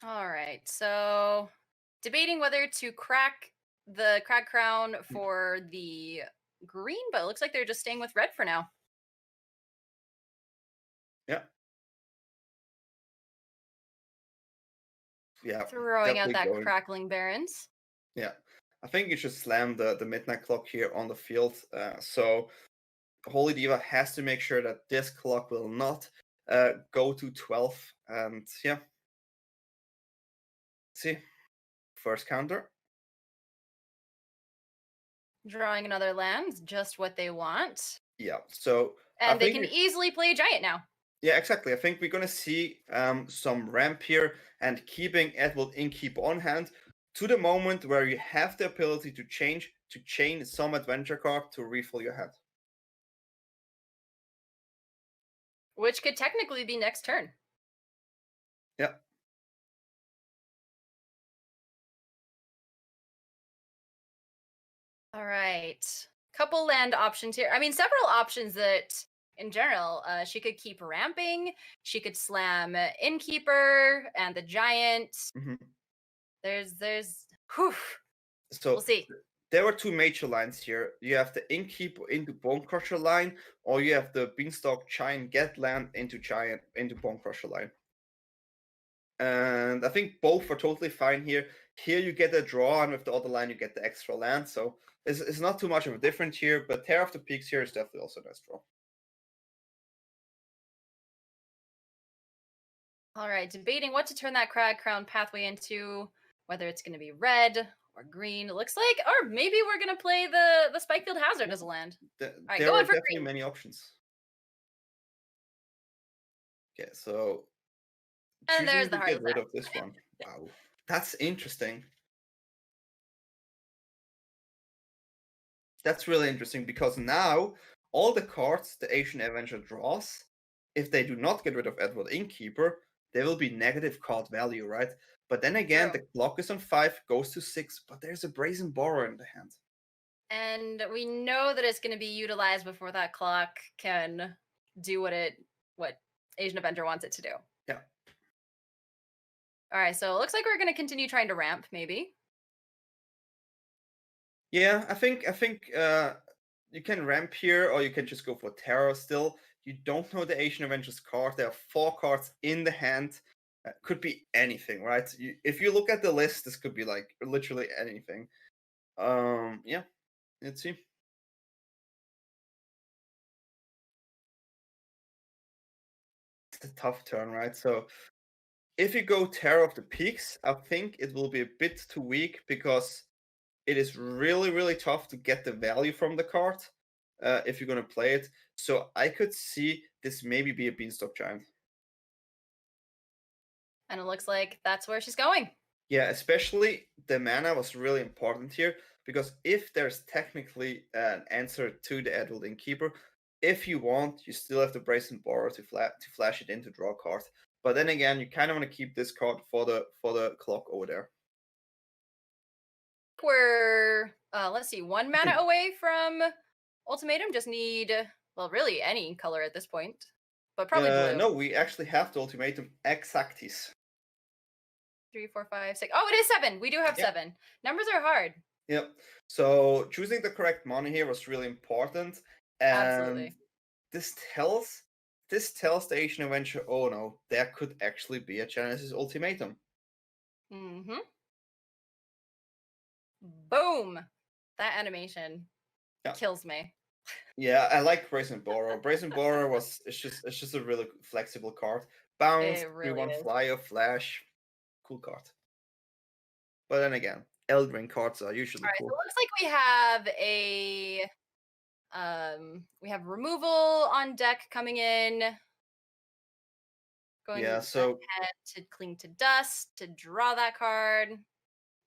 All right, so debating whether to crack the Crag Crown for the green, but it looks like they're just staying with red for now. Yeah. Throwing out that Crackling Barons. Yeah. I think you should slam the midnight clock here on the field. So h0lydiva has to make sure that this clock will not go to 12. And yeah, see, first counter. Drawing another land, just what they want. Yeah, so and they can easily play a giant now. Yeah, exactly. I think we're gonna see some ramp here and keeping Edward Innkeep on hand to the moment where you have the ability to chain some adventure card to refill your hand. Which could technically be next turn. Yeah. All right. Couple land options here. I mean, several options that in general, she could keep ramping. She could slam Innkeeper and the Giant. Mm-hmm. There's, whew. So we'll see. There are two major lines here. You have the Innkeeper into Bone Crusher line, or you have the Beanstalk Giant get land into Bone Crusher line. And I think both are totally fine here. Here you get a draw, and with the other line you get the extra land. So it's not too much of a difference here, but Tear of the Peaks here is definitely also a nice draw. All right, debating what to turn that Crag Crown pathway into, whether it's going to be red or green. It looks like, or maybe we're going to play the Spikefield Hazard as a land. There right, are definitely green. many options. Okay, so and there's the to get rid of this one. Wow, that's interesting. That's really interesting because now all the cards the TheAsianAvenger draws, if they do not get rid of Edward Innkeeper, they will be negative card value, right? But then again, the clock is on 5, goes to 6, but there's a Brazen Borrower in the hand. And we know that it's going to be utilized before that clock can do what TheAsianAvenger wants it to do. Yeah. All right, so it looks like we're going to continue trying to ramp, maybe. Yeah, I think you can ramp here, or you can just go for Terror still. You don't know the TheAsianAvenger's card. There are 4 cards in the hand. Could be anything, right? If you look at the list, this could be like literally anything. Yeah, let's see. It's a tough turn, right? So if you go Terror of the Peaks, I think it will be a bit too weak because it is really, really tough to get the value from the card if you're going to play it. So I could see this maybe be a Beanstalk Giant. And it looks like that's where she's going. Yeah, especially the mana was really important here because if there's technically an answer to the Edward Innkeeper, if you want, you still have the Brazen Borrower to flash it in to draw a card. But then again, you kind of want to keep this card for the clock over there. We're let's see, 1 mana away from Ultimatum. Just need, well, really any color at this point, but probably blue. No, we actually have the Ultimatum Exactis. 3, 4, 5, 6. Oh, it is 7. We do have 7. Numbers are hard. Yep. So choosing the correct money here was really important. And absolutely. This tells the TheAsianAvenger, oh no, there could actually be a Genesis Ultimatum. Mm-hmm. Boom! That animation kills me. Yeah, I like Brazen Borrower. Brazen Borrower it's just a really flexible card. Bounce, really 3/1 flyer, flash, cool card. But then again, Eldring cards are usually cool. So it looks like we have removal on deck coming in. Going so ahead to Cling to Dust to draw that card.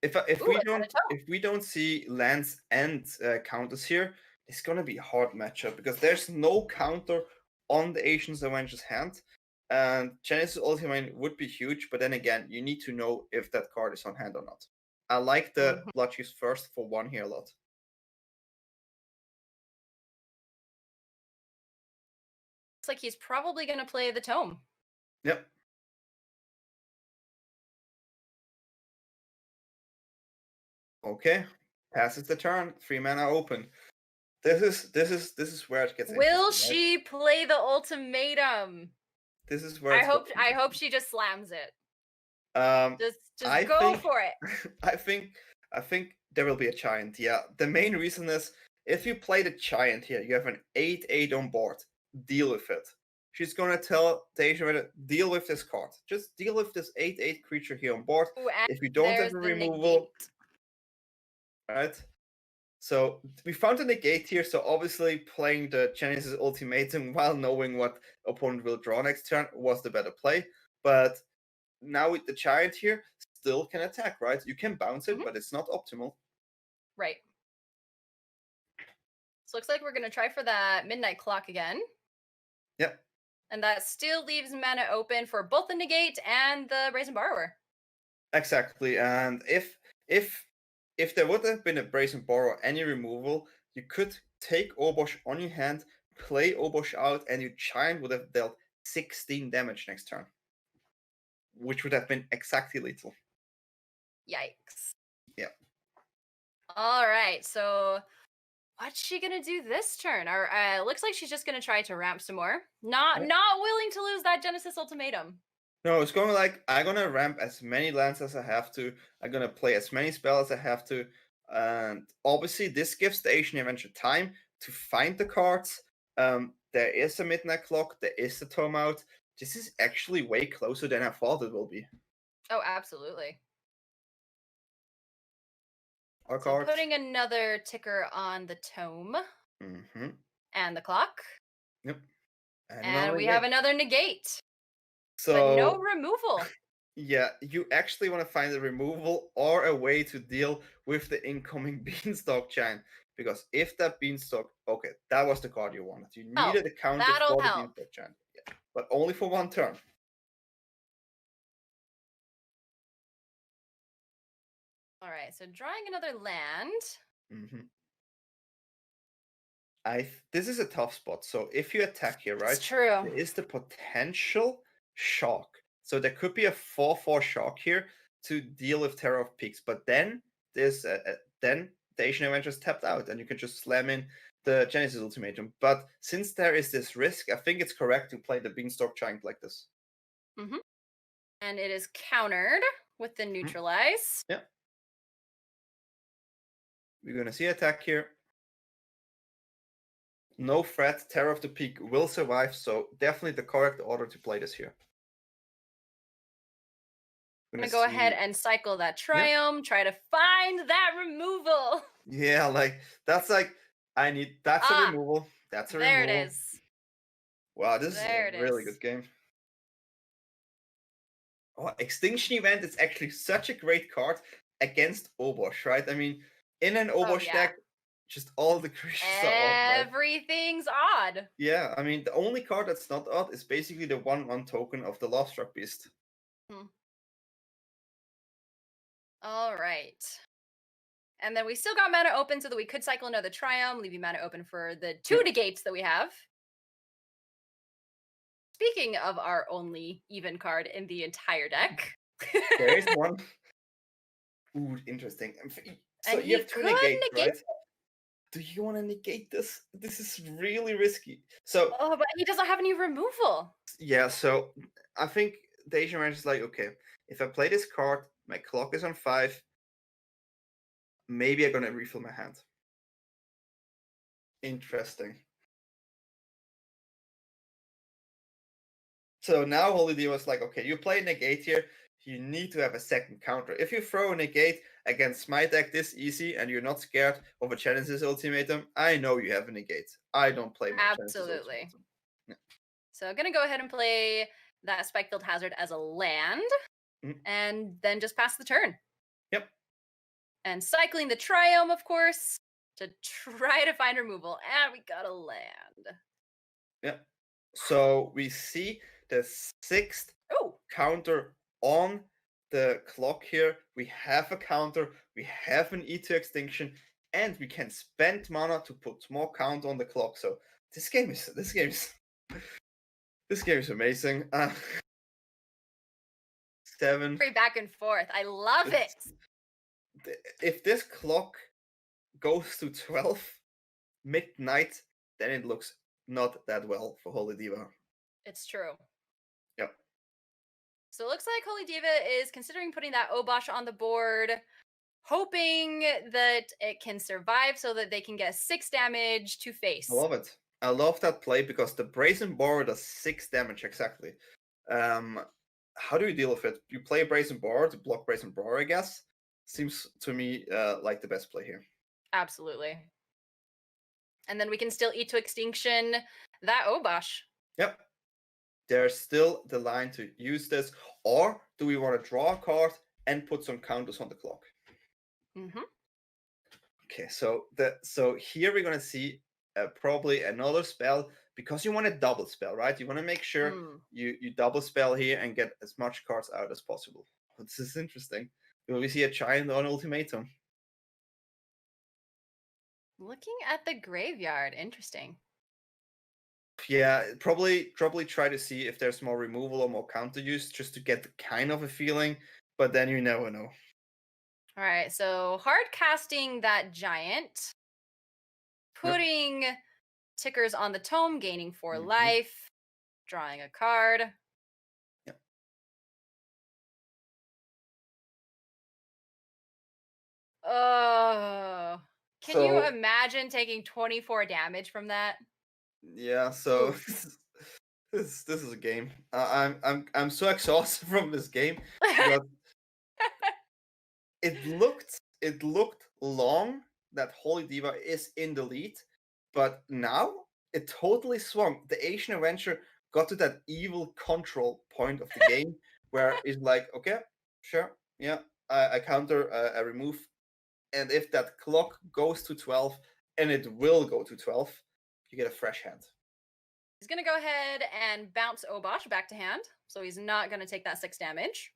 If we don't see lands and counters here, it's gonna be a hard matchup because there's no counter on the TheAsianAvenger's hand, and Genesis Ultimate would be huge. But then again, you need to know if that card is on hand or not. I like the Bloodchief's First for 1 here a lot. Looks like he's probably gonna play the Tome. Yep. Okay, passes the turn. 3 mana open. This is where it gets. Will she play the Ultimatum? This is where I hope she just slams it. Just I go think, for it. I think There will be a giant, yeah. The main reason is if you play the giant here, you have an 8/8 on board. Deal with it. She's gonna tell the Asian Avenger, deal with this card. Just deal with this 8/8 creature here on board. Ooh, and If you don't have there's a the removal, negate. right? So we found a negate here, so obviously playing the Genesis Ultimatum while knowing what opponent will draw next turn was the better play. But now with the giant here, still can attack, right? You can bounce it, but it's not optimal. Right. So looks like we're gonna try for that midnight clock again. Yep. And that still leaves mana open for both the negate and the Brazen Borrower. Exactly. And if there would have been a Brazen Borrow, any removal, you could take Obosh on your hand, play Obosh out, and your giant would have dealt 16 damage next turn. Which would have been exactly lethal. Yikes. Yeah. All right, so what's she gonna do this turn? Or looks like she's just gonna try to ramp some more. Not willing to lose that Genesis Ultimatum. No, it's going like I'm gonna ramp as many lands as I have to. I'm gonna play as many spells as I have to. And obviously this gives the Asian Avenger time to find the cards. There is a midnight clock, there is a tome out. This is actually way closer than I thought it will be. Oh, absolutely. Our So cards. putting another ticker on the tome Mm-hmm. and the clock. Yep. And we have another negate. So but no removal. Yeah, you actually want to find a removal or a way to deal with the incoming Beanstalk Giant. Because if that Beanstalk, okay, that was the card you wanted. You needed a counter that'll for the help. Beanstalk Giant. Yeah, but only for one turn. All right, so drawing another land. Mm-hmm. This is a tough spot. So if you attack here, right? It's true. There is the potential shock. So there could be a 4/4 shock here to deal with Terror of Peaks. But then there's then the Asian Avengers tapped out, and you can just slam in the Genesis Ultimatum. But since there is this risk, I think it's correct to play the Beanstalk Giant like this. Mm-hmm. And it is countered with the neutralize. Yeah. We're gonna see attack here. No threat. Terror of the Peak will survive. So definitely the correct order to play this here. I'm gonna go ahead and cycle that Triumph, try to find that removal. Yeah, like that's like that's a removal. That's a removal. There it is. Wow, this is a really good game. Oh, Extinction Event is actually such a great card against Obosh, right? I mean, in an Obosh deck, just all the creatures are odd, right? Everything's odd. Yeah, I mean, the only card that's not odd is basically the 1/1 token of the Lovestruck Beast. All right. And then we still got mana open so that we could cycle another Triumph, leaving mana open for the 2 negates that we have. Speaking of our only even card in the entire deck. There is one. Ooh, interesting. So and you have 2 negates, right? it. Do you want to negate this? This is really risky. So but he doesn't have any removal. Yeah, so I think the Asian Avenger is like, okay, if I play this card, my clock is on 5. Maybe I'm gonna refill my hand. Interesting. So now h0lydiva was like, okay, you play negate here, you need to have a second counter. If you throw a negate against my deck this easy and you're not scared of a Genesis Ultimatum, I know you have a negate. I don't play my Genesis Ultimatum. Yeah. So I'm gonna go ahead and play that Spikefield Hazard as a land, and then just pass the turn. Yep. And cycling the Triumph, of course, to try to find removal. And we got a land. Yep. So we see the 6th counter on the clock here. We have a counter, we have an E2 extinction, and we can spend mana to put more count on the clock. So this game is amazing. 7. Very back and forth. I love it. If this clock goes to 12 midnight, then it looks not that well for h0lydiva. It's true. Yep. So it looks like h0lydiva is considering putting that Obosh on the board. hoping that it can survive so that they can get 6 damage to face. I love it. I love that play because the Brazen Boar does 6 damage exactly. How do you deal with it? You play Brazen Boar to block Brazen Boar, I guess. Seems to me like the best play here. Absolutely. And then we can still eat to extinction that Obosh. Yep. There's still the line to use this. Or do we want to draw a card and put some counters on the clock? Mm-hmm. Okay, so here we're gonna see probably another spell because you want a double spell, right? You want to make sure you double spell here and get as much cards out as possible. This is interesting. Will we see a giant on ultimatum? Looking at the graveyard, interesting. Yeah, probably try to see if there's more removal or more counter use just to get kind of a feeling, but then you never know. All right, so hard casting that giant, putting tickers on the tome, gaining 4 life, drawing a card. Yep. Oh, can you imagine taking 24 damage from that? Yeah, so this is a game. I'm so exhausted from this game because it looked long that h0lydiva is in the lead, but now it totally swung. The TheAsianAvenger got to that evil control point of the game where it's like, okay, sure, yeah, I counter, I remove, and if that clock goes to 12, and it will go to 12, you get a fresh hand. He's going to go ahead and bounce Obosh back to hand, so he's not going to take that 6 damage.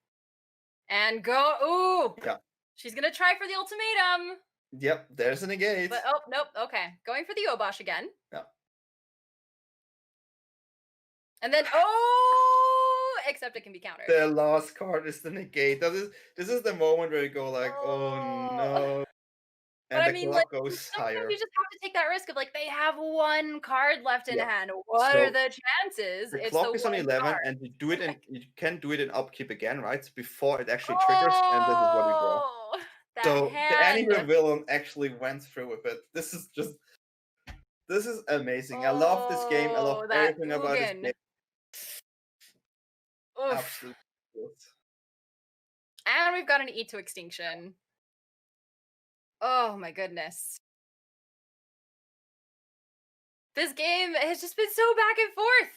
And go, ooh! Yeah. She's going to try for the ultimatum. Yep, there's a negate. But, oh, nope, okay. Going for the Obosh again. Yeah. And then, oh! Except it can be countered. The last card is the negate. This is the moment where you go like, oh no. And but the I mean, clock like, goes higher. You just have to take that risk of like they have 1 card left in hand. What are the chances? The clock is on 11, card. and you do it in you can do it in upkeep again, right? Before it actually triggers, and this is what we draw. So the anime villain actually went through with it. This is amazing. I love this game. I love everything about this game. Absolutely. And we've got an E to extinction. Oh my goodness. This game has just been so back and forth.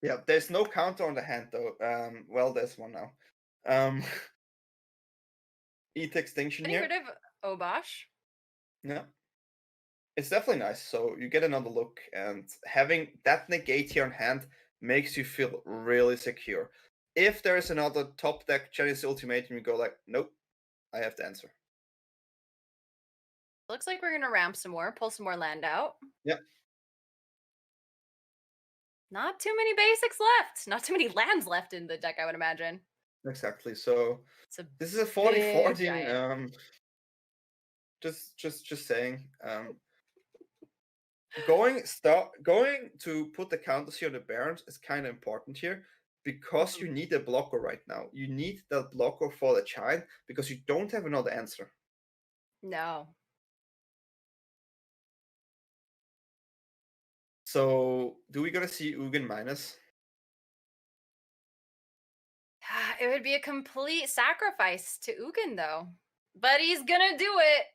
Yeah, there's no counter on the hand though. Well, there's one now. E to extinction here. Getting rid of Obosh. Yeah. It's definitely nice. So you get another look, and having that negate here on hand makes you feel really secure. If there is another top deck Chinese ultimatum, you go like, nope, I have the answer. Looks like we're gonna ramp some more, pull some more land out. Yep. Not too many basics left. Not too many lands left in the deck, I would imagine. Exactly. So this is a 40-14. Just saying. Going to put the counters here on the Barons is kind of important here because you need a blocker right now. You need that blocker for the giant because you don't have another answer. No. So do we gonna see Ugin minus? It would be a complete sacrifice to Ugin though. But he's gonna do it.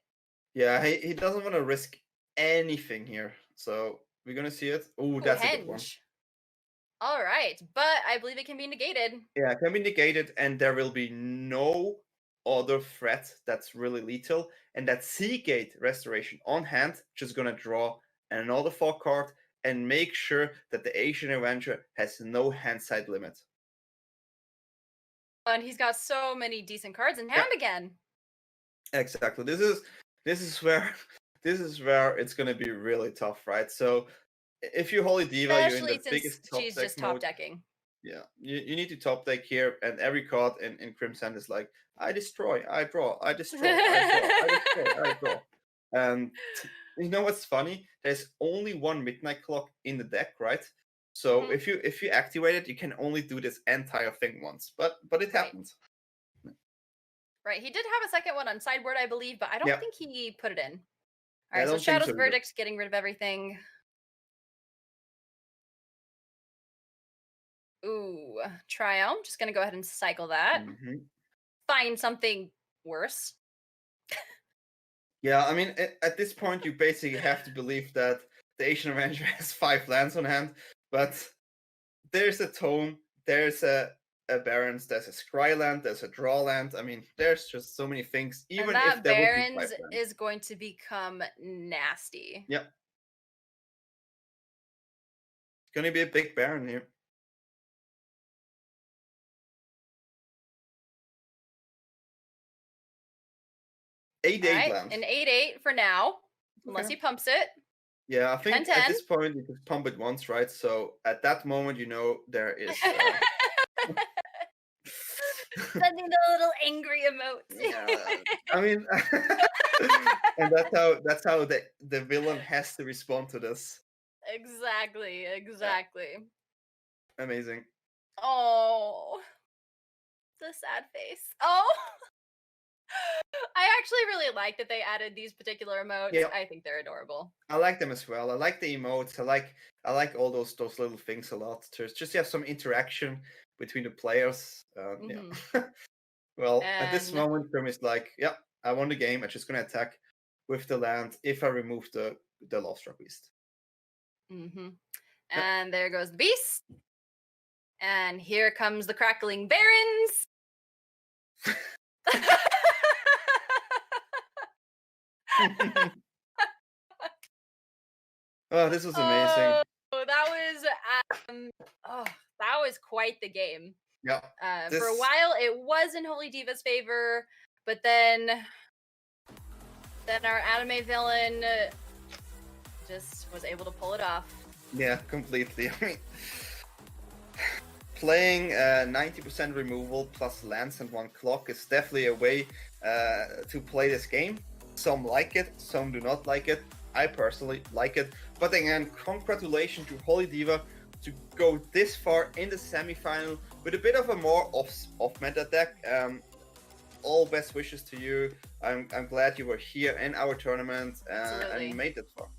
Yeah, he doesn't want to risk anything here. So we're gonna see it. Oh, that's a good one. All right, but I believe it can be negated. Yeah, it can be negated, and there will be no other threat that's really lethal. And that Seagate Restoration on hand, just gonna draw another 4 card and make sure that the TheAsianAvenger has no hand side limit. And he's got so many decent cards in hand again. Exactly. This is where it's gonna be really tough, right? So if you h0lydiva, you're in the biggest top she's deck just top decking. Yeah, you need to top deck here, and every card in Crimson is like, I destroy, I draw, I destroy, I draw, I destroy, I draw. And you know what's funny? There's only 1 midnight clock in the deck, right? So if you activate it, you can only do this entire thing once. But it happens. Right. He did have a second one on sideboard, I believe, but I don't Yeah. think he put it in. All I right, so don't think Shadow's so either. Verdict, getting rid of everything. Ooh, Triumph. Just gonna go ahead and cycle that. Mhm. Find something worse. Yeah, I mean, at this point, you basically have to believe that the TheAsianAvenger has 5 lands on hand, but there's a Tome, there's a Barons, there's a Scry land, there's a Draw land. I mean, there's just so many things, And even that if there would be 5 Barons lands. is going to become nasty. Yep. It's gonna be a big Baron here. 8/8 All right, land. an 8/8 for now, unless Okay. he pumps it. Yeah, I think 10/10. at this point you just pump it once, right? So at that moment, you know there is. Sending the little angry emote. Yeah, I mean, and that's how the villain has to respond to this. Exactly. Amazing. Oh, the sad face. Oh. I actually really like that they added these particular emotes. Yeah. I think they're adorable. I like them as well. I like the emotes. I like all those little things a lot. To just have some interaction between the players. Yeah. Well, at this And moment, Prim is like, yeah, I won the game. I'm just gonna attack with the land if I remove the Lovestruck Beast. and there goes the beast. And here comes the crackling barons. Oh, this was amazing. Oh, that was quite the game. Yeah. For a while, it was in h0lydiva's favor, but then our anime villain just was able to pull it off. Yeah, completely. I mean, playing 90% removal plus lands and 1 clock is definitely a way to play this game. Some like it, some do not like it. I personally like it. But again, congratulations to h0lydiva to go this far in the semi-final with a bit of a more off-meta deck. All best wishes to you. I'm glad you were here in our tournament and made it far.